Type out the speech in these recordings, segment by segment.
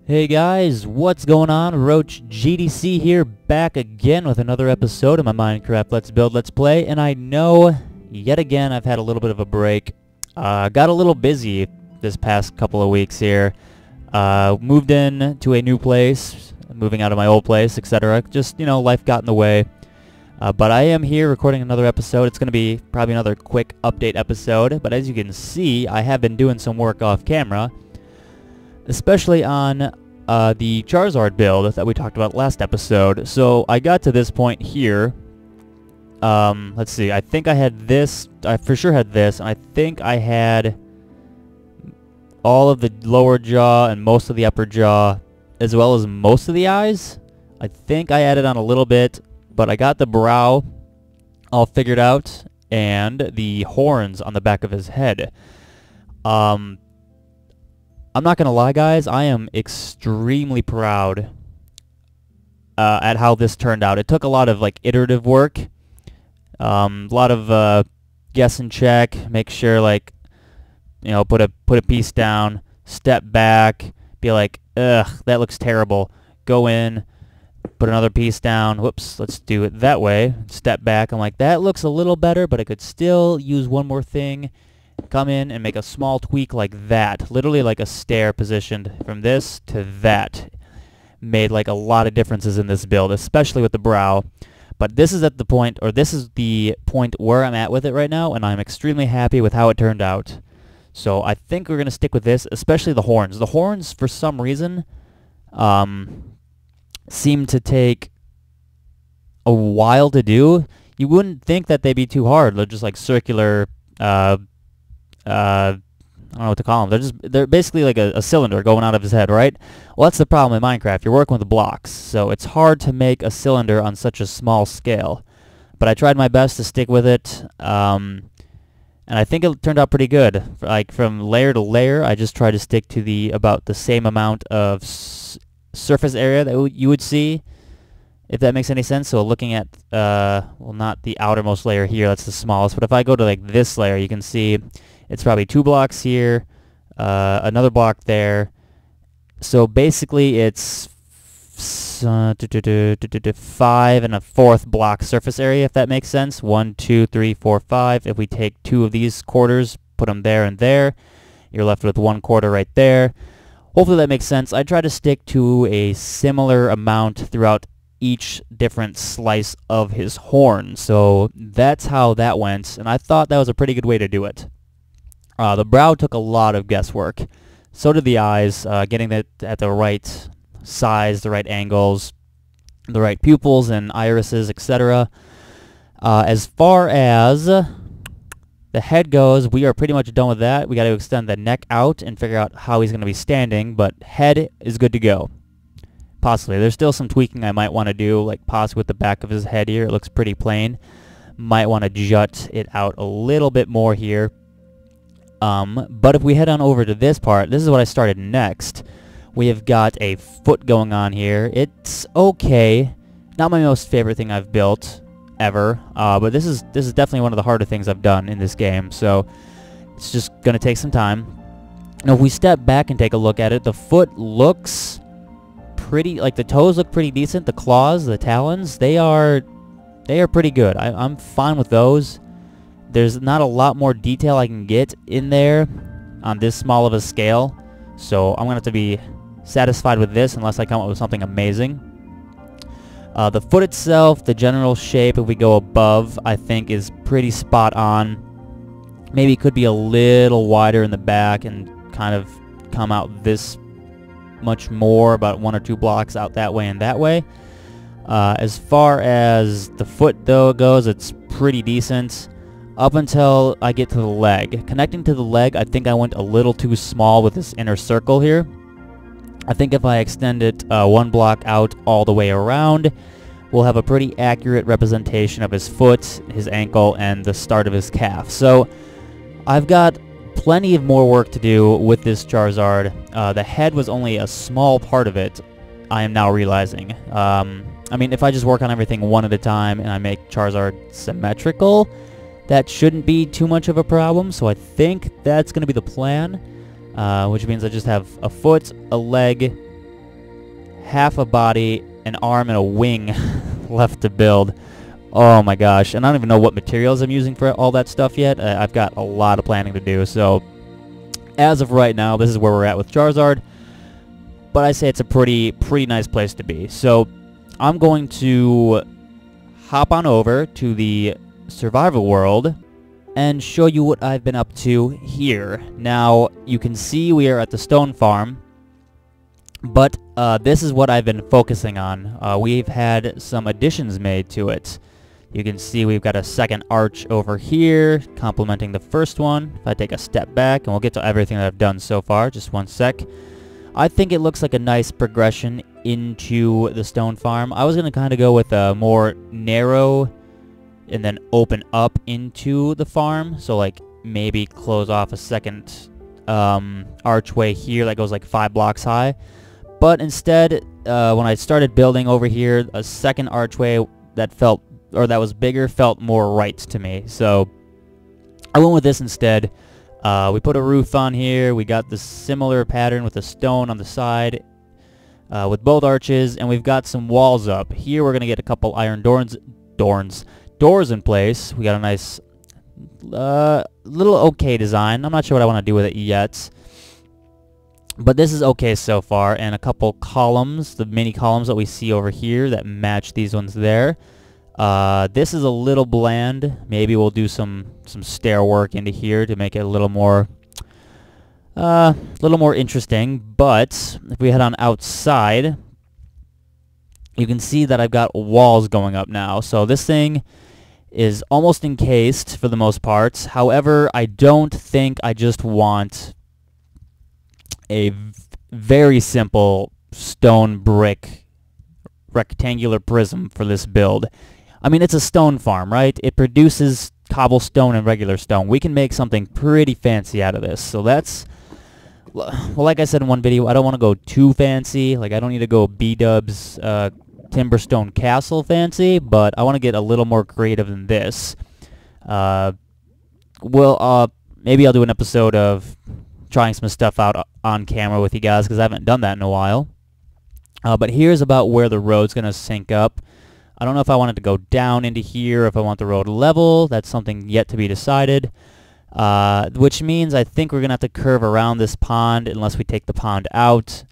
Hey guys, what's going on? RoachGdC here, back again with another episode of my Minecraft Let's Build, Let's Play, and I know, yet again, I've had a little bit of a break. Got a little busy this past couple of weeks here. Moved in to a new place, moving out of my old place, etc. Just, you know, life got in the way. But I am here recording another episode. It's going to be probably another quick update episode, but as you can see, I have been doing some work off camera, especially on the Charizard build that we talked about last episode. So I got to this point here. Let's see, I think I had this, I for sure had this, and I think I had all of the lower jaw and most of the upper jaw, as well as most of the eyes. I think I added on a little bit, but I got the brow all figured out, and the horns on the back of his head. I'm not gonna lie, guys, I am extremely proud at how this turned out. It took a lot of like iterative work, a lot of guess and check, make sure, like, you know, put a piece down, step back, be like, ugh, that looks terrible, go in, put another piece down, whoops, let's do it that way, step back, I'm like, that looks a little better, but I could still use one more thing. Come in and make a small tweak like that, literally like a stair positioned from this to that. Made like a lot of differences in this build, especially with the brow. But this is at the point, or this is the point where I'm at with it right now, and I'm extremely happy with how it turned out. So I think we're going to stick with this, especially the horns. The horns, for some reason, seem to take a while to do. You wouldn't think that they'd be too hard. They're just like circular, I don't know what to call them. They're basically like a cylinder going out of his head, right? Well, that's the problem in Minecraft. You're working with blocks, so it's hard to make a cylinder on such a small scale. But I tried my best to stick with it, and I think it turned out pretty good. Like from layer to layer, I just tried to stick to about the same amount of surface area that you would see, if that makes any sense. So looking at, well, not the outermost layer here, that's the smallest, but if I go to like this layer, you can see it's probably 2 blocks here, another block there. So basically it's 5 and a fourth block surface area, if that makes sense. 1, 2, 3, 4, 5. If we take 2 of these quarters, put them there and there, you're left with 1 quarter right there. Hopefully that makes sense. I try to stick to a similar amount throughout each different slice of his horn. So that's how that went, and I thought that was a pretty good way to do it. The brow took a lot of guesswork. So did the eyes, getting it at the right size, the right angles, the right pupils and irises, etc. As far as the head goes, we are pretty much done with that. We got to extend the neck out and figure out how he's going to be standing, but head is good to go. Possibly. There's still some tweaking I might want to do, like possibly with the back of his head here. It looks pretty plain. Might want to jut it out a little bit more here. But if we head on over to this part, this is what I started next. We have got a foot going on here. It's okay. Not my most favorite thing I've built ever, but this is definitely one of the harder things I've done in this game, so it's just going to take some time. Now if we step back and take a look at it, the foot looks pretty, like the toes look pretty decent. The claws, the talons, they are pretty good. I'm fine with those. There's not a lot more detail I can get in there on this small of a scale, so I'm going to have to be satisfied with this unless I come up with something amazing. The foot itself, the general shape, if we go above, I think is pretty spot on. Maybe it could be a little wider in the back and kind of come out this much more, about 1 or 2 blocks out that way and that way. As far as the foot though goes, it's pretty decent up until I get to the leg. Connecting to the leg, I think I went a little too small with this inner circle here. I think if I extend it 1 block out all the way around, we'll have a pretty accurate representation of his foot, his ankle, and the start of his calf. So I've got plenty of more work to do with this Charizard. The head was only a small part of it, I am now realizing. I mean, if I just work on everything one at a time and I make Charizard symmetrical, that shouldn't be too much of a problem, so I think that's going to be the plan. which means I just have a foot, a leg, half a body, an arm, and a wing left to build. Oh my gosh, and I don't even know what materials I'm using for all that stuff yet. I've got a lot of planning to do, so as of right now, this is where we're at with Charizard, but I say it's a pretty nice place to be. So I'm going to hop on over to the survival world and show you what I've been up to here. Now, you can see we are at the stone farm, but this is what I've been focusing on. We've had some additions made to it. You can see we've got a second arch over here, complementing the first one. If I take a step back, and we'll get to everything that I've done so far, just one sec. I think it looks like a nice progression into the stone farm. I was going to kind of go with a more narrow and then open up into the farm. So like maybe close off a second archway here that goes like 5 blocks high. But instead, when I started building over here, a second archway that was bigger felt more right to me. So I went with this instead. We put a roof on here. We got the similar pattern with a stone on the side with both arches, and we've got some walls up. Here we're going to get a couple iron doors in place. We got a nice little okay design. I'm not sure what I want to do with it yet, but this is okay so far. And a couple columns, the mini columns that we see over here that match these ones there. This is a little bland. Maybe we'll do some stair work into here to make it a little more interesting. But if we head on outside, you can see that I've got walls going up now. So this thing is almost encased for the most part. However, I don't think I just want a very simple stone brick rectangular prism for this build. I mean, it's a stone farm, right? It produces cobblestone and regular stone. We can make something pretty fancy out of this. So that's, well, like I said in one video, I don't want to go too fancy. Like, I don't need to go B-dubs Timberstone Castle fancy, but I want to get a little more creative than this. Maybe I'll do an episode of trying some stuff out on camera with you guys, because I haven't done that in a while. But here's about where the road's going to sync up. I don't know if I want it to go down into here, or if I want the road level. That's something yet to be decided. Which means I think we're going to have to curve around this pond unless we take the pond out,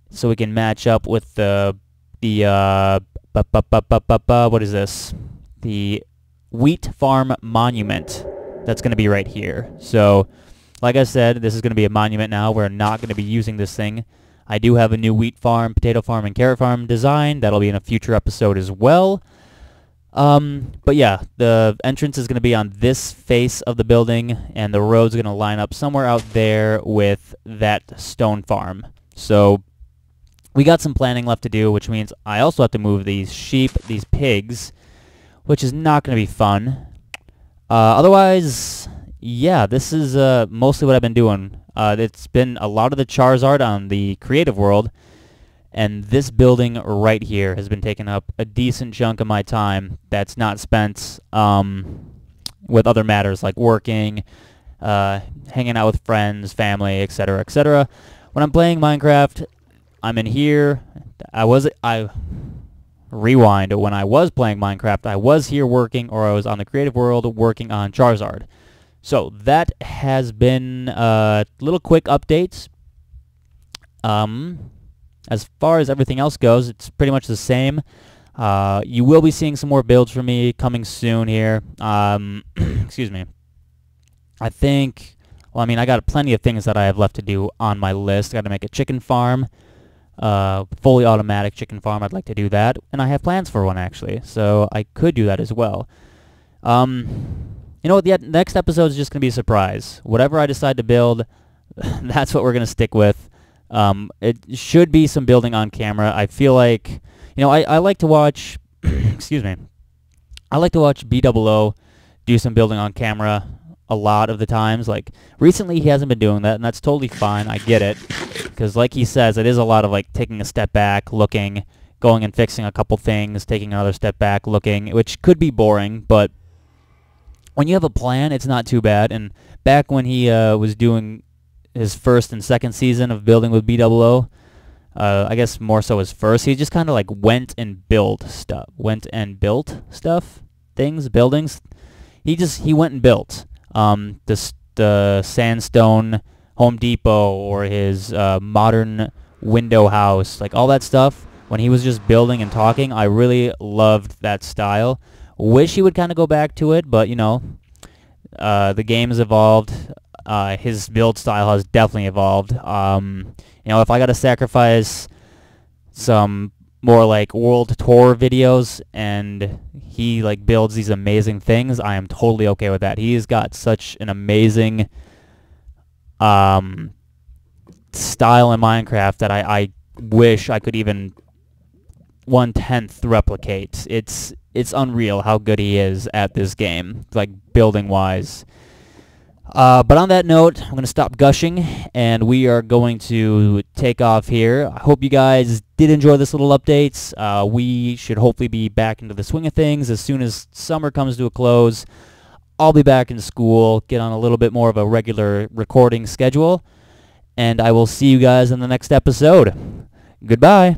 so we can match up with what is this? The wheat farm monument that's going to be right here. So, like I said, this is going to be a monument now. We're not going to be using this thing. I do have a new wheat farm, potato farm, and carrot farm design. That'll be in a future episode as well. But yeah, the entrance is going to be on this face of the building, and the road's going to line up somewhere out there with that stone farm. So we got some planning left to do, which means I also have to move these sheep, these pigs, which is not going to be fun. Otherwise, yeah, this is mostly what I've been doing. It's been a lot of the Charizard on the creative world, and this building right here has been taking up a decent chunk of my time that's not spent with other matters like working, hanging out with friends, family, etc., etc. When I'm playing Minecraft, I'm in here. Rewind. When I was playing Minecraft, I was here working, or I was on the creative world working on Charizard. So that has been little quick updates. As far as everything else goes, it's pretty much the same. You will be seeing some more builds from me coming soon here. Excuse me. I think, well, I mean, I got plenty of things that I have left to do on my list. I got to make a chicken farm. Fully automatic chicken farm. I'd like to do that, and I have plans for one actually, so I could do that as well. You know what, the next episode is just going to be a surprise. Whatever I decide to build, that's what we're going to stick with. It should be some building on camera. I feel like, you know, I like to watch, excuse me, I like to watch BOO do some building on camera a lot of the times. Like, recently he hasn't been doing that, and that's totally fine. I get it. Because like he says, it is a lot of like taking a step back, looking, going and fixing a couple things, taking another step back, looking, which could be boring, but when you have a plan, it's not too bad. And back when he was doing his first and second season of building with BOO. I guess more so his first. He just kind of like went and built stuff. Buildings. He went and built the sandstone Home Depot or his modern window house, like all that stuff. When he was just building and talking, I really loved that style. Wish he would kind of go back to it, but you know, the game has evolved. His build style has definitely evolved. You know, if I got to sacrifice some more like world tour videos and he like builds these amazing things, I am totally okay with that. He's got such an amazing style in Minecraft that I wish I could even 1/10 replicate. It's unreal how good he is at this game, like building wise. But on that note, I'm going to stop gushing, and we are going to take off here. I hope you guys did enjoy this little update. We should hopefully be back into the swing of things as soon as summer comes to a close. I'll be back in school, get on a little bit more of a regular recording schedule, and I will see you guys in the next episode. Goodbye.